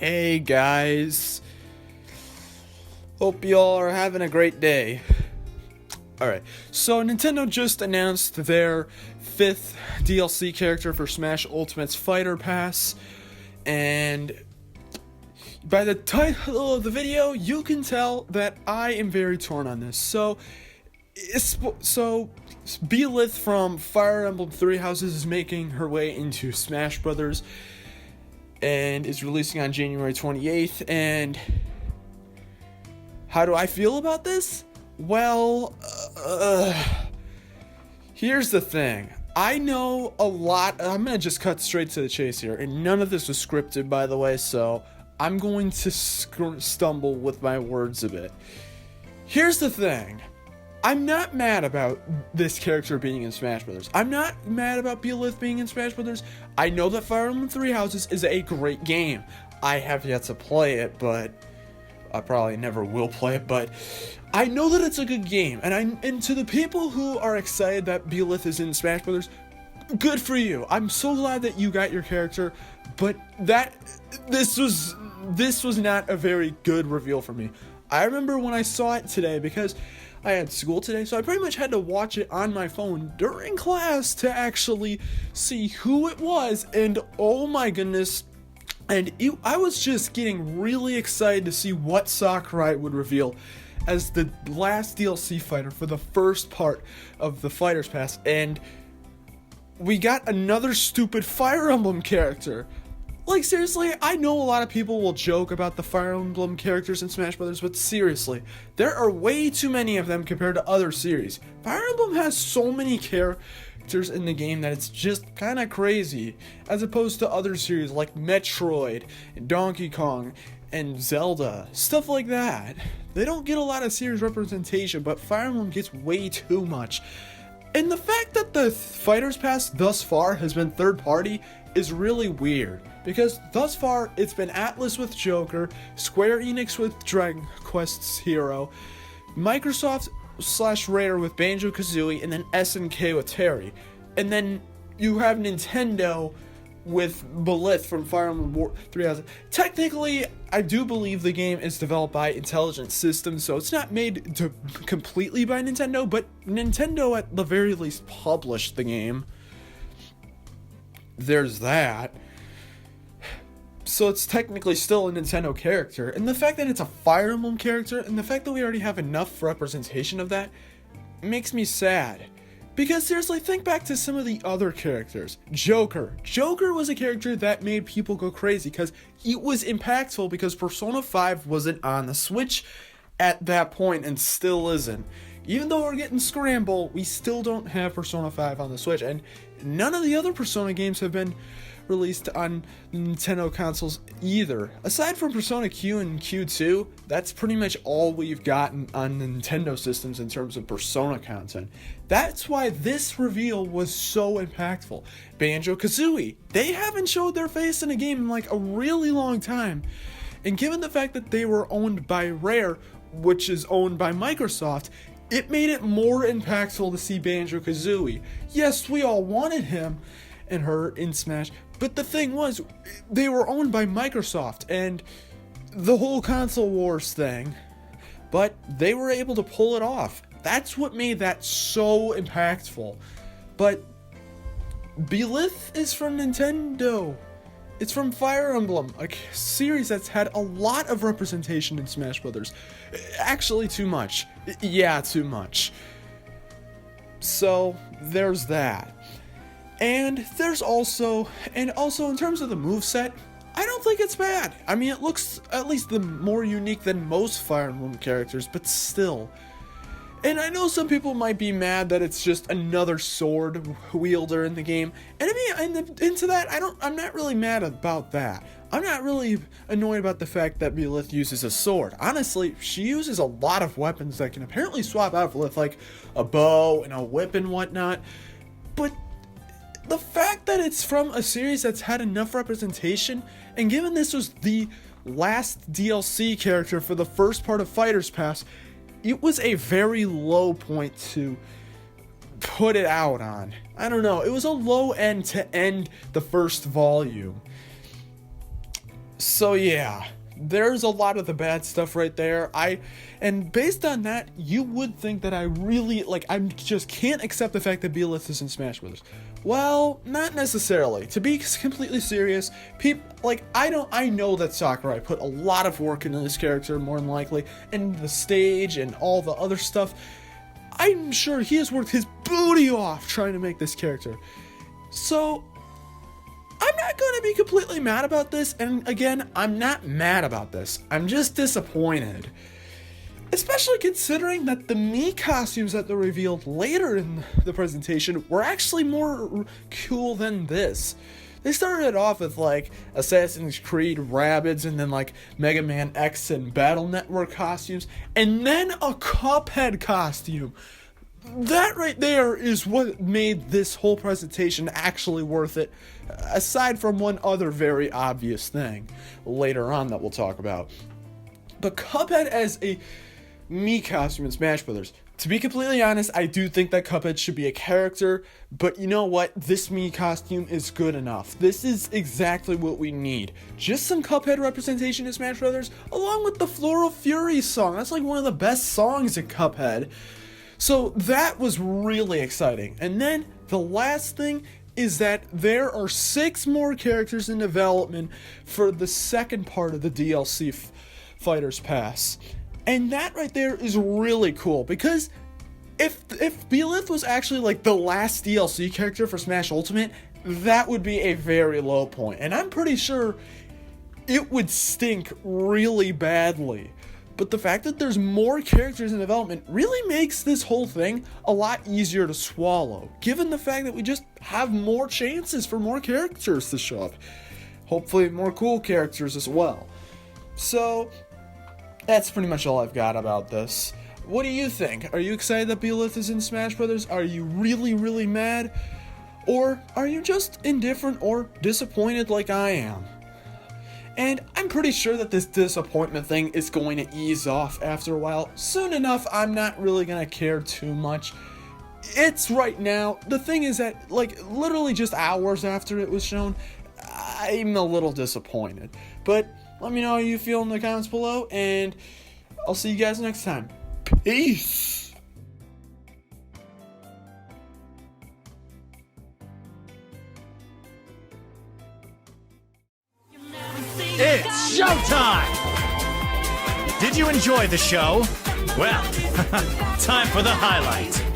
Hey guys, hope y'all are having a great day. Alright, so Nintendo just announced their 5th DLC character for Smash Ultimate's Fighter Pass, and by the title of the video, you can tell that I am very torn on this. So Belyth from Fire Emblem Three Houses is making her way into Smash Brothers, and is releasing on January 28th, and how do I feel about this? Well, here's the thing. I know a lot. I'm going to just cut straight to the chase here, and none of this was scripted, by the way, so I'm going to stumble with my words a bit. Here's the thing. I'm not mad about this character being in Smash Brothers. I'm not mad about Belyth being in Smash Brothers. I know that Fire Emblem Three Houses is a great game. I have yet to play it, but I probably never will play it, but I know that it's a good game. And to the people who are excited that Belyth is in Smash Brothers, good for you. I'm so glad that you got your character, but this was not a very good reveal for me. I remember when I saw it today, because I had school today, so I pretty much had to watch it on my phone during class to actually see who it was, and oh my goodness, I was just getting really excited to see what Sakurai would reveal as the last DLC fighter for the first part of the Fighter's Pass, and we got another stupid Fire Emblem character. Like, seriously, I know a lot of people will joke about the Fire Emblem characters in Smash Brothers, but seriously, there are way too many of them compared to other series. Fire Emblem has so many characters in the game that it's just kind of crazy, as opposed to other series like Metroid, and Donkey Kong, and Zelda, stuff like that. They don't get a lot of series representation, but Fire Emblem gets way too much. And the fact that the Fighter's Pass thus far has been third party is really weird, because thus far it's been Atlus with Joker, Square Enix with Dragon Quest's Hero, Microsoft / Rare with Banjo-Kazooie, and then SNK with Terry. And then you have Nintendo with Belyth from Fire Emblem 3000. Technically, I do believe the game is developed by Intelligent Systems, so it's not made completely by Nintendo, but Nintendo at the very least published the game. There's that. So it's technically still a Nintendo character, and the fact that it's a Fire Emblem character, and the fact that we already have enough representation of that, makes me sad. Because seriously, think back to some of the other characters. Joker. Joker was a character that made people go crazy because it was impactful, because Persona 5 wasn't on the Switch at that point and still isn't. Even though we're getting Scramble, we still don't have Persona 5 on the Switch, and none of the other Persona games have been released on Nintendo consoles either. Aside from Persona Q and Q2, that's pretty much all we've gotten on Nintendo systems in terms of Persona content. That's why this reveal was so impactful. Banjo-Kazooie, they haven't showed their face in a game in like a really long time. And given the fact that they were owned by Rare, which is owned by Microsoft, it made it more impactful to see Banjo-Kazooie. Yes, we all wanted him and her in Smash, but the thing was, they were owned by Microsoft and the whole console wars thing, but they were able to pull it off. That's what made that so impactful. But Belyth is from Nintendo. It's from Fire Emblem, a series that's had a lot of representation in Smash Brothers. Actually, too much. Yeah, too much. So, there's that. And there's also in terms of the moveset, I don't think it's bad. I mean, it looks at least more unique than most Fire Emblem characters, but still. And I know some people might be mad that it's just another sword wielder in the game. And I mean, into that, I'm not really mad about that. I'm not really annoyed about the fact that Belyth uses a sword. Honestly, she uses a lot of weapons that can apparently swap out with, like a bow and a whip and whatnot. But the fact that it's from a series that's had enough representation, and given this was the last DLC character for the first part of Fighter's Pass, it was a very low point to put it out on. I don't know, it was a low end to end the first volume. So yeah, there's a lot of the bad stuff right there. And based on that, you would think that I just can't accept the fact that Belyth is in Smash Brothers. Well, not necessarily. To be completely serious, I know that Sakurai put a lot of work into this character, more than likely, and the stage and all the other stuff. I'm sure he has worked his booty off trying to make this character. So I'm not going to be completely mad about this, and again, I'm not mad about this. I'm just disappointed. Especially considering that the Mii costumes that they revealed later in the presentation were actually more cool than this. They started it off with Assassin's Creed Rabbids and then Mega Man X and Battle Network costumes, and then a Cuphead costume. That right there is what made this whole presentation actually worth it, aside from one other very obvious thing later on that we'll talk about. But Cuphead as a Mii costume in Smash Brothers. To be completely honest, I do think that Cuphead should be a character, but you know what? This Mii costume is good enough. This is exactly what we need. Just some Cuphead representation in Smash Brothers, along with the Floral Fury song. That's one of the best songs in Cuphead. So that was really exciting. And then the last thing is that there are 6 more characters in development for the second part of the DLC Fighters Pass. And that right there is really cool, because if Belyth was actually the last DLC character for Smash Ultimate, that would be a very low point. And I'm pretty sure it would stink really badly. But the fact that there's more characters in development really makes this whole thing a lot easier to swallow, given the fact that we just have more chances for more characters to show up. Hopefully more cool characters as well. So that's pretty much all I've got about this. What do you think? Are you excited that Belyth is in Smash Brothers? Are you really, really mad? Or are you just indifferent or disappointed like I am? And I'm pretty sure that this disappointment thing is going to ease off after a while. Soon enough, I'm not really going to care too much. It's right now. The thing is that, literally just hours after it was shown, I'm a little disappointed. But let me know how you feel in the comments below, and I'll see you guys next time. Peace! It's showtime! Did you enjoy the show? Well, time for the highlight.